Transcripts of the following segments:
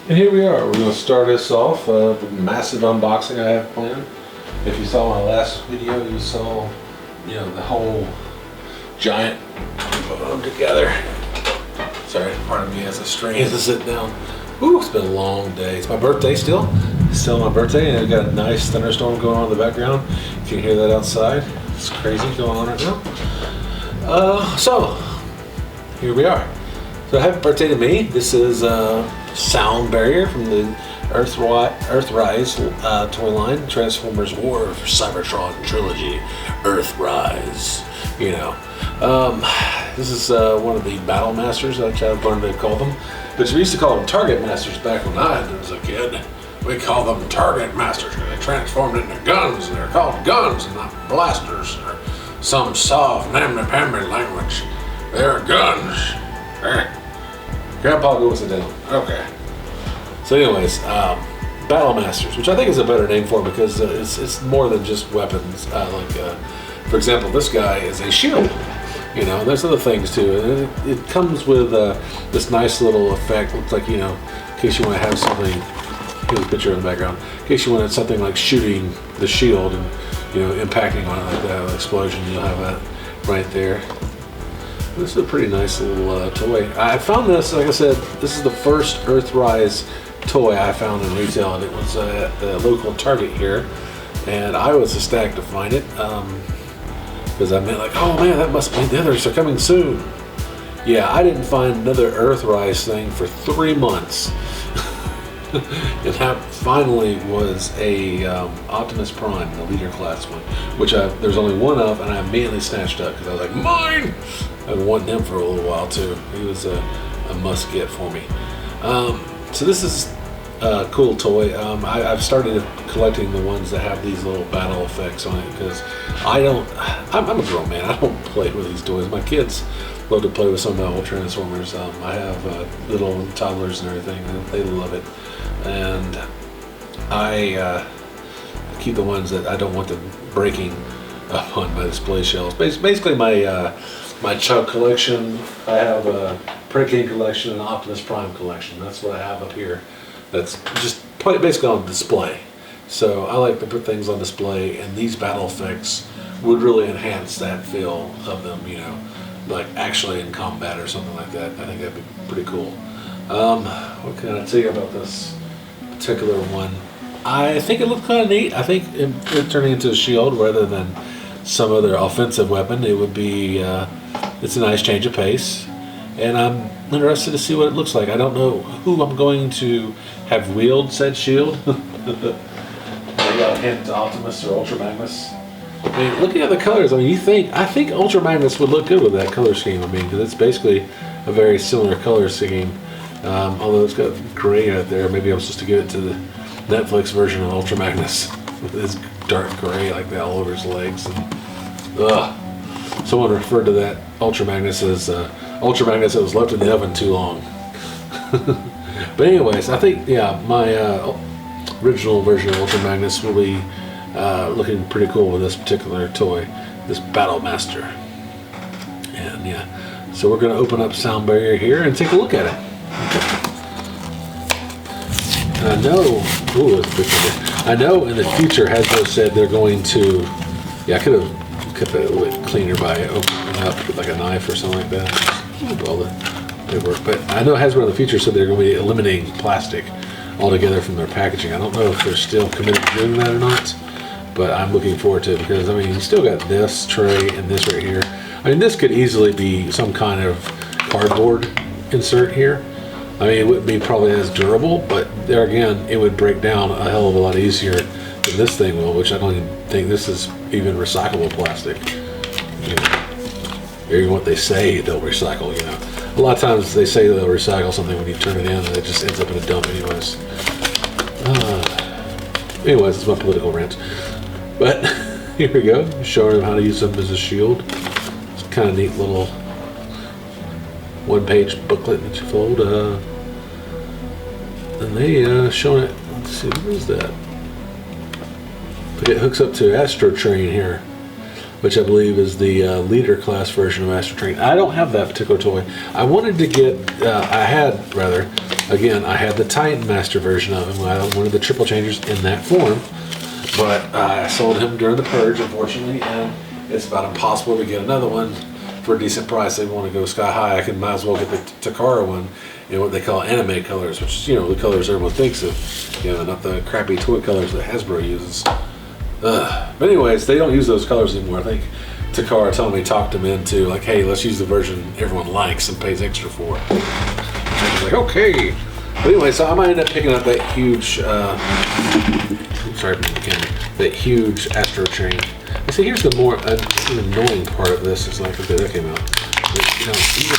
And here we are. We're going to start this off with a massive unboxing I have planned. If you saw my last video, you saw, the whole giant put them together. Sorry, pardon me as I strain to sit down. Ooh, it's been a long day. It's my birthday still. It's still my birthday, and I've got a nice thunderstorm going on in the background. You can hear that outside. It's crazy going on right now. So here we are. So happy birthday to me. This is Soundbarrier from the Earthrise toy line, Transformers War for Cybertron Trilogy, Earthrise. This is one of the Battle Masters, that's how I've learned to call them. But we used to call them Target Masters back when I was a kid. We call them Target Masters because they transformed into guns, and they're called guns and not blasters or some soft namby-pamby language. They're guns. Grandpa, go sit down. Okay. So anyways, Battle Masters, which I think is a better name for it because it's more than just weapons. For example, this guy is a shield. There's other things too. And it comes with this nice little effect. Looks like, in case you want to have something, here's a picture in the background, in case you wanted something like shooting the shield and, impacting on it like that, an explosion, you'll have that right there. This is a pretty nice little toy. I found this, like I said, this is the first Earthrise toy I found in retail, and it was at the local Target here, and I was ecstatic to find it because I meant like, oh man, that must be the others are coming soon. Yeah, I didn't find another Earthrise thing for 3 months. And that finally was a Optimus Prime, the leader class one, which there's only one of, and I immediately snatched up because I was like, mine! I've been wanting him for a little while too. He was a must get for me. So this is a cool toy. I've started collecting the ones that have these little battle effects on it because I'm a grown man. I don't play with these toys. My kids love to play with some of my old Transformers. I have little toddlers and everything, and they love it. And I keep the ones that I don't want them breaking up on my display shelves. Basically, my Chug collection. I have a Precane collection and an Optimus Prime collection. That's what I have up here. That's just basically on display. So I like to put things on display, and these battle effects would really enhance that feel of them. Like actually in combat or something like that. I think that'd be pretty cool. What can I tell you about this particular one? I think it looked kind of neat. I think it turning into a shield rather than some other offensive weapon. It would be, it's a nice change of pace. And I'm interested to see what it looks like. I don't know who I'm going to have wield said shield. Maybe I'll hint to Optimus or Ultra Magnus. I mean, looking at the colors, I think Ultra Magnus would look good with that color scheme. Because it's basically a very similar color scheme. Although it's got gray out there. Maybe I'm supposed to give it to the Netflix version of Ultra Magnus with this dark gray like that all over his legs. And, someone referred to that Ultra Magnus as Ultra Magnus that was left in the oven too long. But anyways, I think, my original version of Ultra Magnus will be looking pretty cool with this particular toy, this Battle Master. And so we're going to open up Soundbarrier here and take a look at it. And I know in the future Hasbro said they're going to, I could have kept it a little bit cleaner by opening up with like a knife or something like that. All the paperwork. But I know Hasbro in the future said they're going to be eliminating plastic altogether from their packaging. I don't know if they're still committed to doing that or not, but I'm looking forward to it because, you still got this tray and this right here. This could easily be some kind of cardboard insert here. It wouldn't be probably as durable, but there again, it would break down a hell of a lot easier than this thing will, which I don't even think this is even recyclable plastic. Even what they say they'll recycle, A lot of times they say they'll recycle something when you turn it in, and it just ends up in a dump anyways. Anyways, it's my political rant. But here we go, showing them how to use them as a shield. It's kind of neat little one-page booklet that you fold, and they showing it. Let's see, what is that? But it hooks up to Astro Train here, which I believe is the leader class version of Astro Train. I don't have that particular toy. I wanted to get, I had rather Again, I had the Titan Master version of him. I wanted the triple changers in that form, but I sold him during the purge, unfortunately, and it's about impossible to get another one for a decent price. They want to go sky high. I might as well get the Takara one in what they call anime colors, which is, the colors everyone thinks of, not the crappy toy colors that Hasbro uses. But anyways, they don't use those colors anymore. I think Takara told me, talked them into, like, hey, let's use the version everyone likes and pays extra for. I was like, okay. But anyway, so I might end up picking up that huge, that huge Astro Train. And see, here's the more annoying part of this is like, okay, that came out. But, even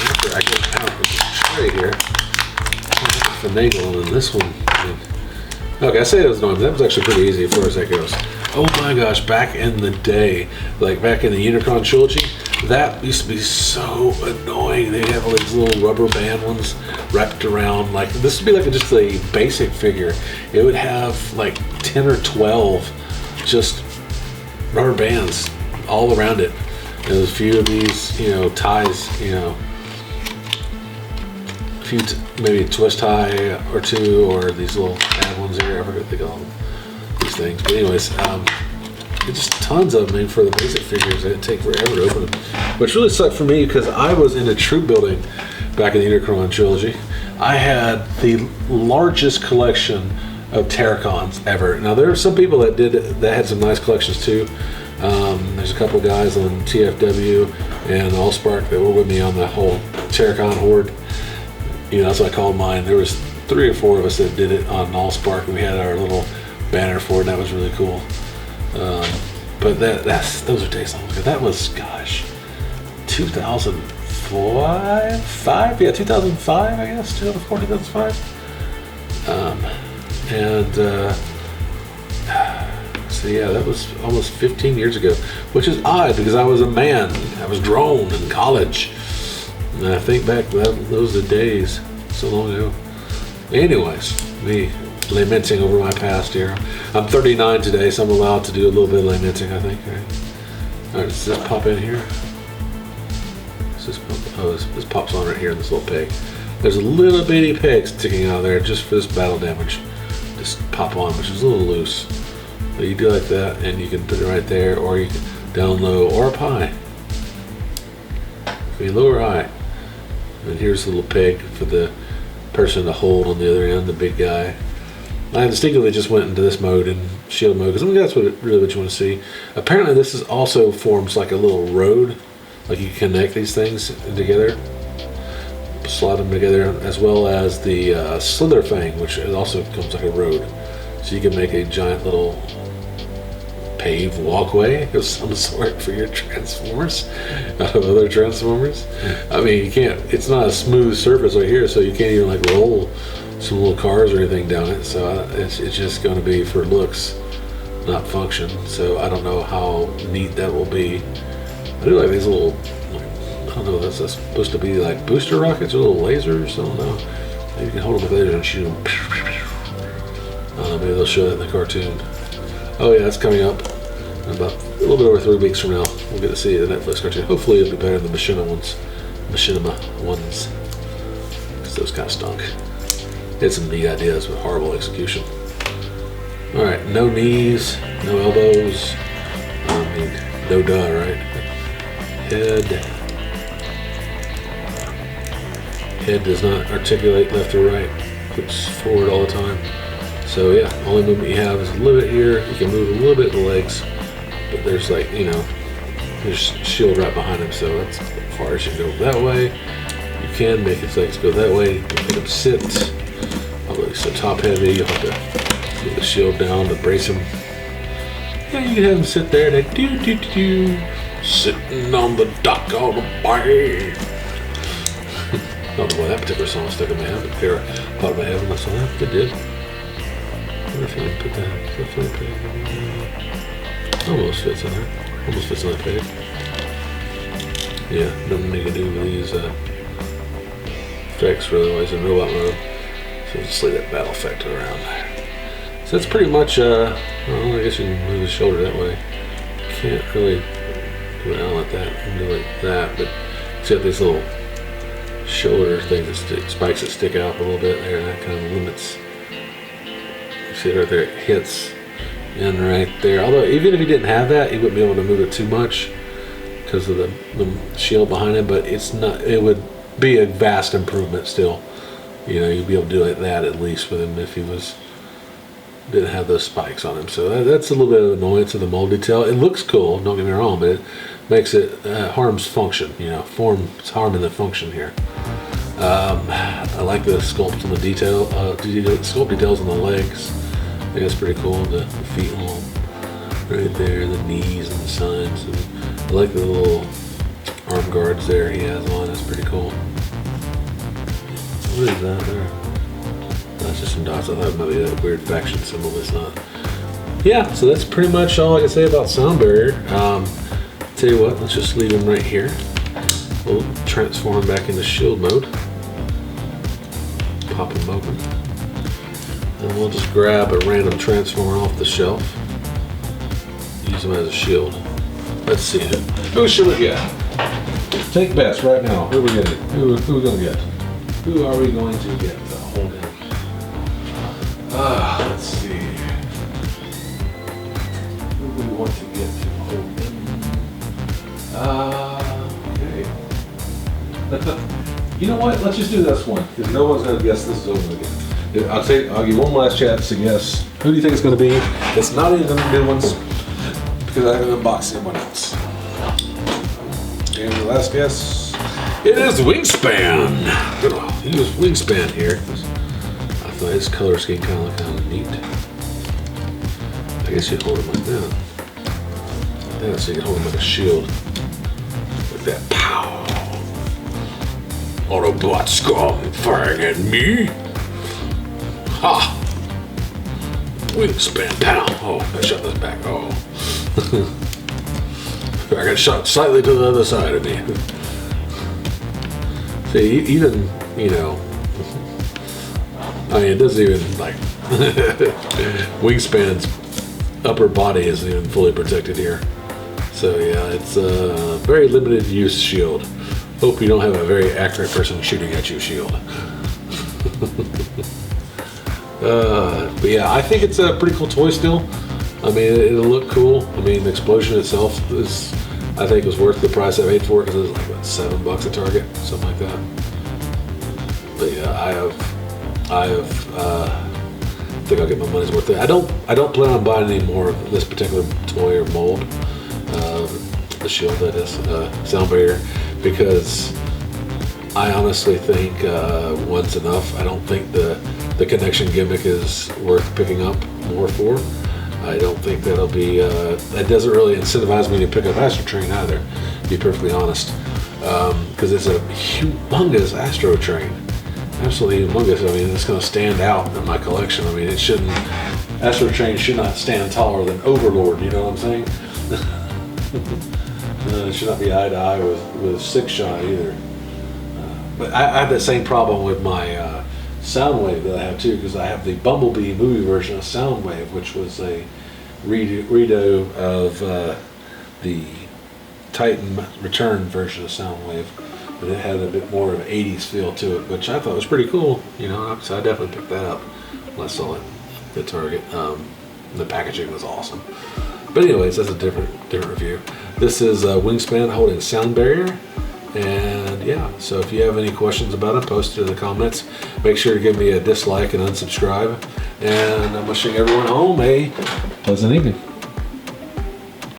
after I get out of the tray here, finagle, and this one. Okay, I say it was annoying, but that was actually pretty easy as far as that goes. Oh my gosh, back in the day, like back in the Unicron trilogy, that used to be so annoying. They have all these little rubber band ones wrapped around. Like, this would be like just a basic figure. It would have like 10 or 12 just rubber bands all around it. And there's a few of these, ties, a few maybe twist tie or two, or these little ad ones here. I forget what they call them. These things. But anyways, it's just tons of them. I mean, for the basic figures, it'd take forever to open them. Which really sucked for me because I was into troop building back in the Unicron trilogy. I had the largest collection of Terracons ever. Now there are some people that had some nice collections too. There's a couple guys on TFW and Allspark that were with me on the whole Terracon horde. That's what I called mine. There was 3 or 4 of us that did it on Allspark, and we had our little banner for it, and that was really cool. But those are days long ago. That was, gosh, 2004, 5? Yeah, 2005, I guess, 2004, 2005. So yeah, that was almost 15 years ago, which is odd because I was a man. I was grown in college. And I think back, those are the days, so long ago. Anyways, me lamenting over my past here. I'm 39 today, so I'm allowed to do a little bit of lamenting, I think. All right, does this pop in here? This pops on right here in this little peg. There's a little bitty peg sticking out of there just for this battle damage. Just pop on, which is a little loose. So you do like that, and you can put it right there, or you can down low or up high. Be low or high. And here's the little peg for the person to hold on the other end, the big guy. I instinctively just went into this mode, in shield mode, because I think that's really what you want to see. Apparently this is also forms like a little road, like you connect these things together, slot them together, as well as the Slither Fang, which also comes like a road. So you can make a giant little paved walkway of some sort for your Transformers out of other Transformers. I mean, you can't, it's not a smooth surface right here, so you can't even like roll some little cars or anything down it. So it's just going to be for looks, not function. So I don't know how neat that will be. I do like these little, I don't know, that's supposed to be like booster rockets or little lasers. I don't know. Maybe you can hold them with lasers and shoot them. I don't know, maybe they'll show that in the cartoon. Oh yeah, it's coming up in about a little bit over 3 weeks from now. We'll get to see the Netflix cartoon. Hopefully it'll be better than the Machinima ones. Because those kind of stunk. Had some neat ideas with horrible execution. Alright, no knees, no elbows. I mean, no duh, right? Head does not articulate left or right. Puts forward all the time. So yeah, only movement you have is a little bit here. You can move a little bit the legs, but there's like, there's shield right behind him, so that's as far as you can go that way. You can make his legs go that way. Make him sit. Although he's so top heavy, you'll have to put the shield down to brace him. Yeah, you can have him sit there and do sitting on the dock of the bay. I don't know why that particular song stuck in my head, but here, part of my head when I saw that, it did. I wonder if I can put that, almost fits in there. Almost fits on that page. Yeah, nothing you can do with these effects really while he's in robot mode. So just lay that battle effect around. So that's pretty much, well, I guess you can move the shoulder that way. Can't really do it out like that. You can do it like that, but it's got these little shoulder thing, spikes that stick out a little bit there. That kind of limits. You see it right there, it hits in right there. Although even if you didn't have that, you wouldn't be able to move it too much because of the shield behind it. But it's not. It would be a vast improvement still. You know, you'd be able to do like that at least with him if he didn't have those spikes on him. So that's a little bit of annoyance of the mold detail. It looks cool, don't get me wrong, but it makes it harms function. You know, it's harming the function here. I like the sculpt on the detail. Sculpt details on the legs. I think that's pretty cool. The feet all right there, the knees and the sides. And I like the little arm guards there he has on. That's pretty cool. What is that there? That's just some dots. I thought it might be that weird faction symbol, but it's not. Yeah, so that's pretty much all I can say about Soundbarrier. Tell you what, let's just leave him right here. We'll transform him back into shield mode. Pop him open. And we'll just grab a random transformer off the shelf. Use him as a shield. Let's see. Who should we get? Take bets right now. Who are we getting? Who are we going to get? Who are we going to get to hold him? Let's see. Who do we want to get to hold him? Okay. You know what? Let's just do this one because no one's going to guess this is over again. I'll give you one last chance to guess. Who do you think it's going to be? It's not even the new ones because I haven't unboxed anyone else. And the last guess, it is Wingspan. Use Wingspan here. I thought his color scheme kind of looked kind of neat. I guess you'd hold him like that. Yeah, so you can hold him like a shield. Like that. Pow! Autobot scum firing at me. Ha! Wingspan pow! Oh, I shot this back. Oh. I got shot slightly to the other side of me. See, even, you know, I mean, it doesn't even, like, Wingspan's upper body isn't even fully protected here. So, yeah, it's a very limited use shield. Hope you don't have a very accurate person shooting at you shield. But yeah, I think it's a pretty cool toy still. I mean, it'll look cool. I mean, the explosion itself is, I think, was worth the price I paid for it because it was like, what, $7 at Target, something like that. But yeah, I think I'll get my money's worth. I don't plan on buying any more of this particular toy or mold, the shield that is, Soundbarrier, because I honestly think one's enough. I don't think the connection gimmick is worth picking up more for. I don't think that'll be, that doesn't really incentivize me to pick up Astro Train either, to be perfectly honest, because it's a humongous Astro Train. Absolutely humongous. I mean, it's going to stand out in my collection. I mean, it shouldn't, Astro Train should not stand taller than Overlord, you know what I'm saying? It should not be eye to eye with Six Shot either. But I have the same problem with my Soundwave that I have too, because I have the Bumblebee movie version of Soundwave, which was a redo of the Titan Return version of Soundwave, but it had a bit more of an 80s feel to it, which I thought was pretty cool, you know, so I definitely picked that up when I saw it at Target. The packaging was awesome. But anyways, that's a different review. This is Wingspan holding Soundbarrier. And yeah, so if you have any questions about it, post it in the comments. Make sure to give me a dislike and unsubscribe. And I'm wishing everyone home a pleasant evening.